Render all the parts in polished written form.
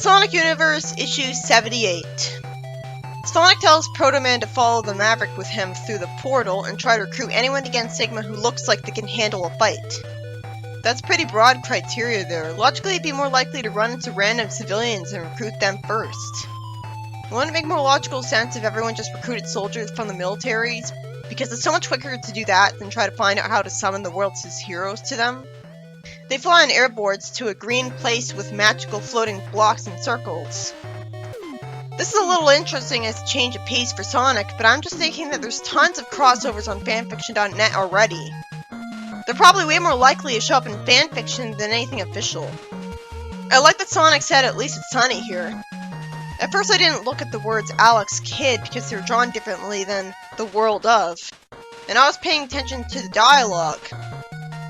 Sonic Universe, issue 78. Sonic tells Proto Man to follow the Maverick with him through the portal and try to recruit anyone against Sigma who looks like they can handle a fight. That's pretty broad criteria there. Logically, it'd be more likely to run into random civilians and recruit them first. Wouldn't it make more logical sense if everyone just recruited soldiers from the militaries? Because it's so much quicker to do that than try to find out how to summon the world's heroes to them. They fly on airboards to a green place with magical floating blocks and circles. This is a little interesting as a change of pace for Sonic, but I'm just thinking that there's tons of crossovers on fanfiction.net already. They're probably way more likely to show up in fanfiction than anything official. I like that Sonic said at least it's sunny here. At first I didn't look at the words Alex Kidd because they were drawn differently than the world of, and I was paying attention to the dialogue,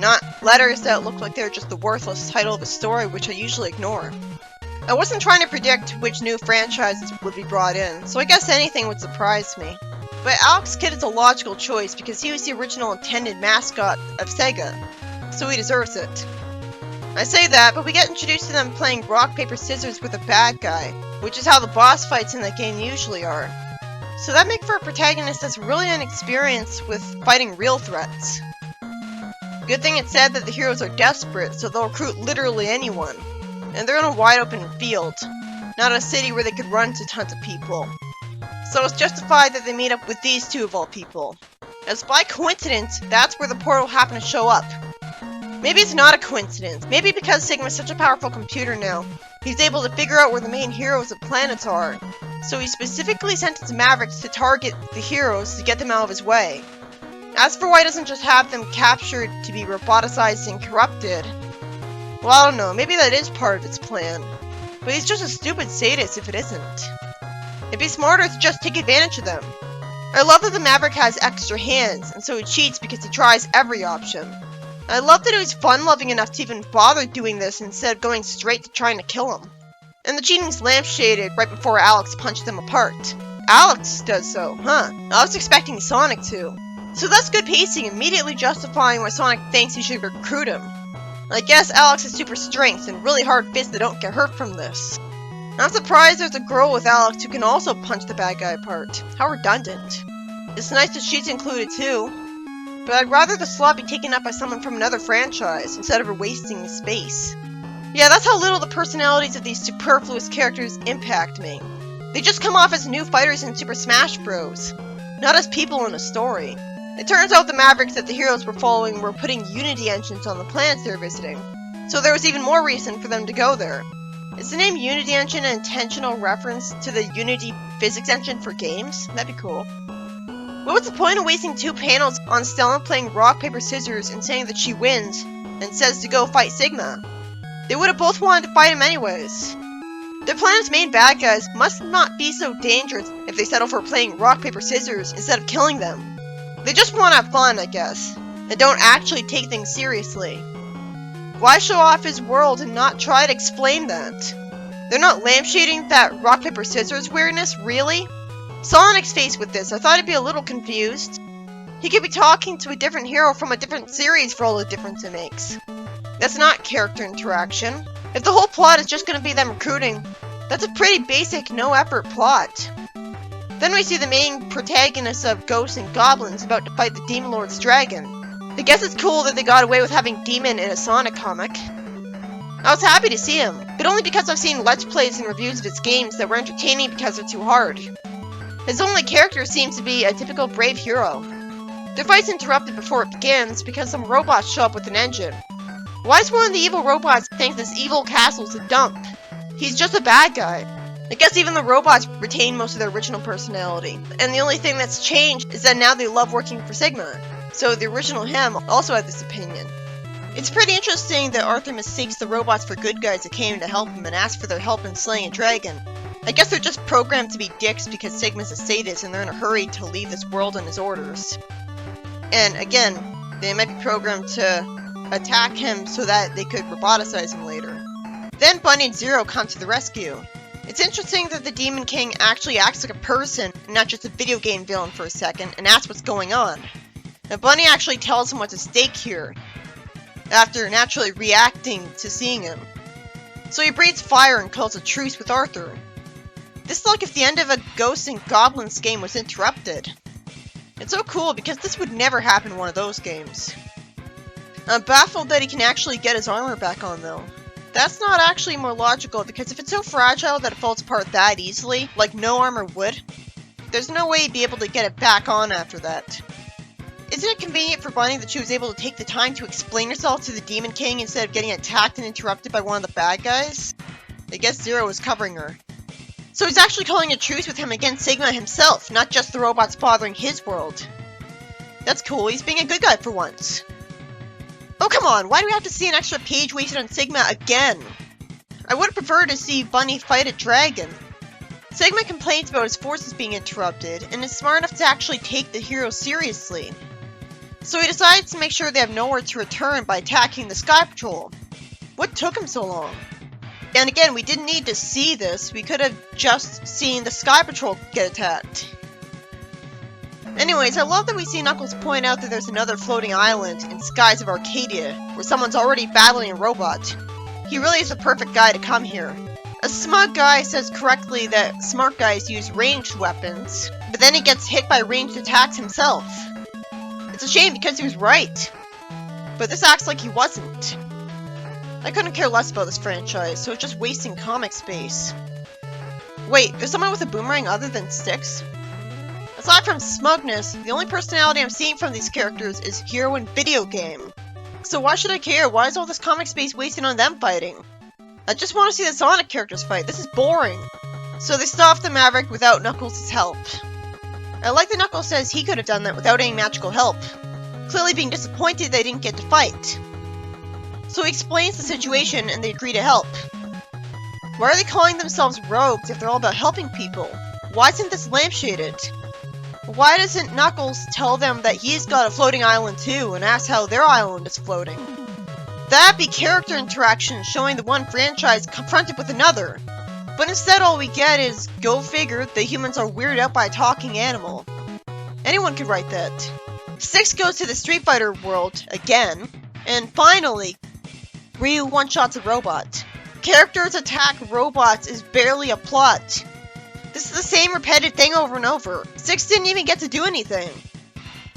not letters that looked like they were just the worthless title of a story, which I usually ignore. I wasn't trying to predict which new franchises would be brought in, so I guess anything would surprise me. But Alex Kidd is a logical choice because he was the original intended mascot of Sega, so he deserves it. I say that, but we get introduced to them playing rock, paper, scissors with a bad guy, which is how the boss fights in that game usually are. So that makes for a protagonist that's really inexperienced with fighting real threats. Good thing it said that the heroes are desperate, so they'll recruit literally anyone. And they're in a wide open field, not a city where they could run to tons of people. So it's justified that they meet up with these two of all people. As by coincidence, that's where the portal happened to show up. Maybe it's not a coincidence. Maybe because Sigma's such a powerful computer now, he's able to figure out where the main heroes of planets are. So he specifically sent his Mavericks to target the heroes to get them out of his way. As for why he doesn't just have them captured to be roboticized and corrupted, well, I don't know, maybe that is part of its plan. But he's just a stupid sadist if it isn't. It'd be smarter to just take advantage of them. I love that the Maverick has extra hands, and so he cheats because he tries every option. I love that he was fun-loving enough to even bother doing this instead of going straight to trying to kill him. And the cheating's lampshaded right before Alex punched them apart. Alex does so, huh? I was expecting Sonic to. So that's good pacing, immediately justifying why Sonic thinks he should recruit him. I guess Alex has super strength and really hard fists that don't get hurt from this. I'm surprised there's a girl with Alex who can also punch the bad guy apart. How redundant. It's nice that she's included too, but I'd rather the slot be taken up by someone from another franchise instead of wasting space. Yeah, that's how little the personalities of these superfluous characters impact me. They just come off as new fighters in Super Smash Bros., not as people in a story. It turns out the Mavericks that the heroes were following were putting Unity engines on the planets they were visiting, so there was even more reason for them to go there. Is the name Unity Engine an intentional reference to the Unity physics engine for games? That'd be cool. What was the point of wasting 2 panels on Stella playing rock, paper, scissors and saying that she wins and says to go fight Sigma? They would have both wanted to fight him anyways. The planet's main bad guys must not be so dangerous if they settle for playing rock, paper, scissors instead of killing them. They just want to have fun, I guess, and don't actually take things seriously. Why show off his world and not try to explain that? They're not lampshading that rock, paper, scissors weirdness, really? Sonic's faced with this. I thought he'd be a little confused. He could be talking to a different hero from a different series for all the difference it makes. That's not character interaction. If the whole plot is just going to be them recruiting, that's a pretty basic, no-effort plot. Then we see the main protagonists of Ghosts and Goblins about to fight the Demon Lord's dragon. I guess it's cool that they got away with having Demon in a Sonic comic. I was happy to see him, but only because I've seen Let's Plays and reviews of his games that were entertaining because they're too hard. His only character seems to be a typical brave hero. The fight's interrupted before it begins because some robots show up with an engine. Why is one of the evil robots think this evil castle's a dump? He's just a bad guy. I guess even the robots retain most of their original personality, and the only thing that's changed is that now they love working for Sigma, so the original him also had this opinion. It's pretty interesting that Arthur mistakes the robots for good guys that came to help him and asked for their help in slaying a dragon. I guess they're just programmed to be dicks because Sigma's a sadist and they're in a hurry to leave this world on his orders. And again, they might be programmed to attack him so that they could roboticize him later. Then Bunny and Zero come to the rescue. It's interesting that the Demon King actually acts like a person, and not just a video game villain for a second, and asks what's going on. Now Bunny actually tells him what's at stake here, after naturally reacting to seeing him. So he breathes fire and calls a truce with Arthur. This is like if the end of a Ghosts and Goblins game was interrupted. It's so cool because this would never happen in one of those games. I'm baffled that he can actually get his armor back on though. That's not actually more logical because if it's so fragile that it falls apart that easily, like no armor would, there's no way he'd be able to get it back on after that. Isn't it convenient for Bunny that she was able to take the time to explain herself to the Demon King instead of getting attacked and interrupted by one of the bad guys? I guess Zero was covering her. So he's actually calling a truce with him against Sigma himself, not just the robots bothering his world. That's cool, he's being a good guy for once. Oh come on, why do we have to see an extra page wasted on Sigma again? I would have preferred to see Bunny fight a dragon. Sigma complains about his forces being interrupted, and is smart enough to actually take the hero seriously. So he decides to make sure they have nowhere to return by attacking the Sky Patrol. What took him so long? And again, we didn't need to see this, we could have just seen the Sky Patrol get attacked. Anyways, I love that we see Knuckles point out that there's another floating island in Skies of Arcadia, where someone's already battling a robot. He really is the perfect guy to come here. A smug guy says correctly that smart guys use ranged weapons, but then he gets hit by ranged attacks himself. It's a shame because he was right. But this acts like he wasn't. I couldn't care less about this franchise, so it's just wasting comic space. Wait, there's someone with a boomerang other than Styx? Aside from smugness, the only personality I'm seeing from these characters is hero and video game. So why should I care? Why is all this comic space wasted on them fighting? I just want to see the Sonic characters fight. This is boring. So they stop the Maverick without Knuckles' help. I like that Knuckles says he could have done that without any magical help, clearly being disappointed they didn't get to fight. So he explains the situation and they agree to help. Why are they calling themselves rogues if they're all about helping people? Why isn't this lampshaded? Why doesn't Knuckles tell them that he's got a floating island too and ask how their island is floating? That'd be character interaction showing the one franchise confronted with another. But instead all we get is, go figure, the humans are weirded out by a talking animal. Anyone could write that. Styx goes to the Street Fighter world, again, and finally, Ryu one-shots a robot. Characters attack robots is barely a plot. This is the same repeated thing over and over. Styx didn't even get to do anything.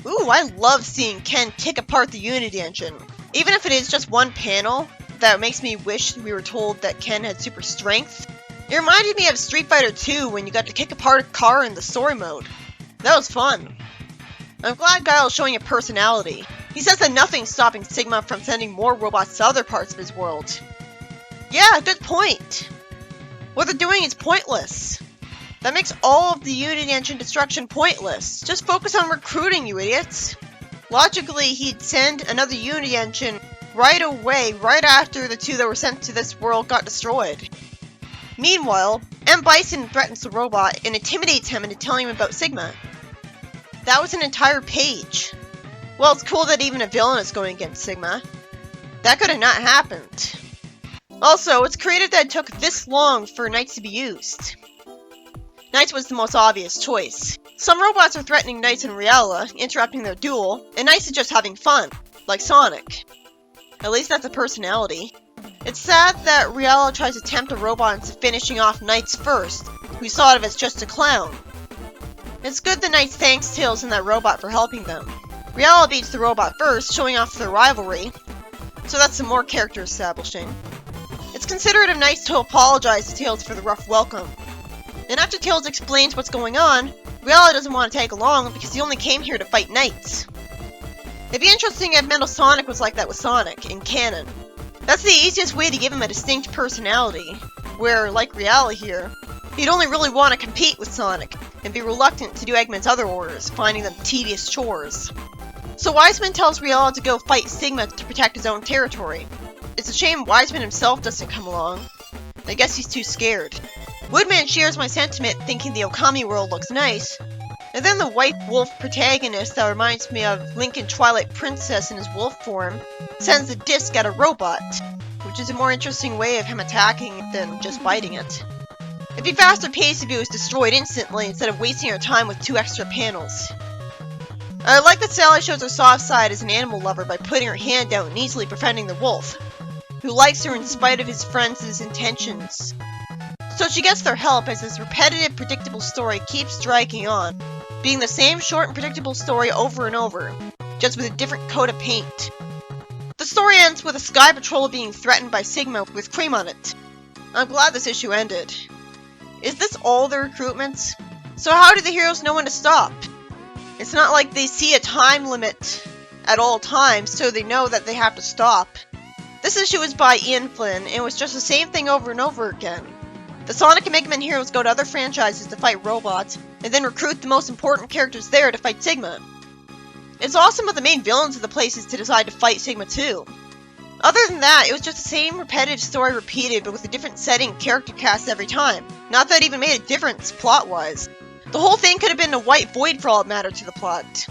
Ooh, I love seeing Ken kick apart the Unity engine. Even if it is just one panel, that makes me wish we were told that Ken had super strength. It reminded me of Street Fighter 2 when you got to kick apart a car in the story mode. That was fun. I'm glad Guile's showing a personality. He says that nothing's stopping Sigma from sending more robots to other parts of his world. Yeah, good point. What they're doing is pointless. That makes all of the Unity engine destruction pointless. Just focus on recruiting, you idiots. Logically, he'd send another Unity engine right away, right after the two that were sent to this world got destroyed. Meanwhile, M. Bison threatens the robot and intimidates him into telling him about Sigma. That was an entire page. Well, it's cool that even a villain is going against Sigma. That could have not happened. Also, it's creative that it took this long for Knights to be used. Knights was the most obvious choice. Some robots are threatening Knights and Riella, interrupting their duel, and Knights is just having fun, like Sonic. At least that's a personality. It's sad that Riella tries to tempt a robot into finishing off Knights first, who's thought of as just a clown. It's good the Knights thanks Tails and that robot for helping them. Riella beats the robot first, showing off their rivalry, so that's some more character establishing. It's considerate of Knights to apologize to Tails for the rough welcome. And after Tails explains what's going on, Riella doesn't want to tag along because he only came here to fight Knights. It'd be interesting if Metal Sonic was like that with Sonic, in canon. That's the easiest way to give him a distinct personality, where, like Riella here, he'd only really want to compete with Sonic, and be reluctant to do Eggman's other orders, finding them tedious chores. So Wiseman tells Riella to go fight Sigma to protect his own territory. It's a shame Wiseman himself doesn't come along. I guess he's too scared. Woodman shares my sentiment thinking the Okami world looks nice, and then the white wolf protagonist that reminds me of Link in Twilight Princess in his wolf form sends a disc at a robot, which is a more interesting way of him attacking than just biting it. It'd be faster paced if it was destroyed instantly instead of wasting our time with 2 extra panels. I like that Sally shows her soft side as an animal lover by putting her hand out and easily befriending the wolf. who likes her in spite of his friends' intentions. So she gets their help as this repetitive, predictable story keeps dragging on, being the same short and predictable story over and over, just with a different coat of paint. The story ends with a Sky Patrol being threatened by Sigma with cream on it. I'm glad this issue ended. Is this all the recruitments? So how do the heroes know when to stop? It's not like they see a time limit at all times, so they know that they have to stop. This issue is by Ian Flynn, and it was just the same thing over and over again. The Sonic and Mega Man heroes go to other franchises to fight robots, and then recruit the most important characters there to fight Sigma. It's awesome that the main villains of the places to decide to fight Sigma too. Other than that, it was just the same repetitive story repeated, but with a different setting and character cast every time. Not that it even made a difference plot-wise. The whole thing could have been a white void for all it mattered to the plot.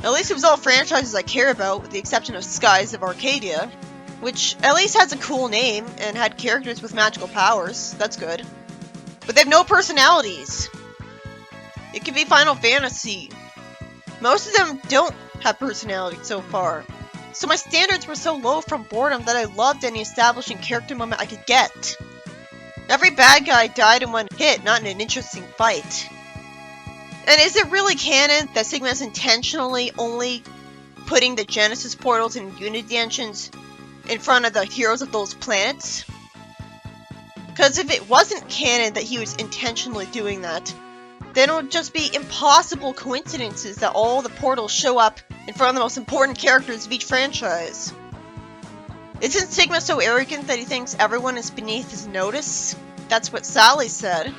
At least it was all franchises I care about, with the exception of Skies of Arcadia, which at least has a cool name and had characters with magical powers. That's good. But they have no personalities. It could be Final Fantasy. Most of them don't have personality so far. So my standards were so low from boredom that I loved any establishing character moment I could get. Every bad guy died in one hit, not in an interesting fight. And is it really canon that Sigma is intentionally only putting the Genesis portals and Unity engines in front of the heroes of those planets? Because if it wasn't canon that he was intentionally doing that, then it would just be impossible coincidences that all the portals show up in front of the most important characters of each franchise. Isn't Sigma so arrogant that he thinks everyone is beneath his notice? That's what Sally said.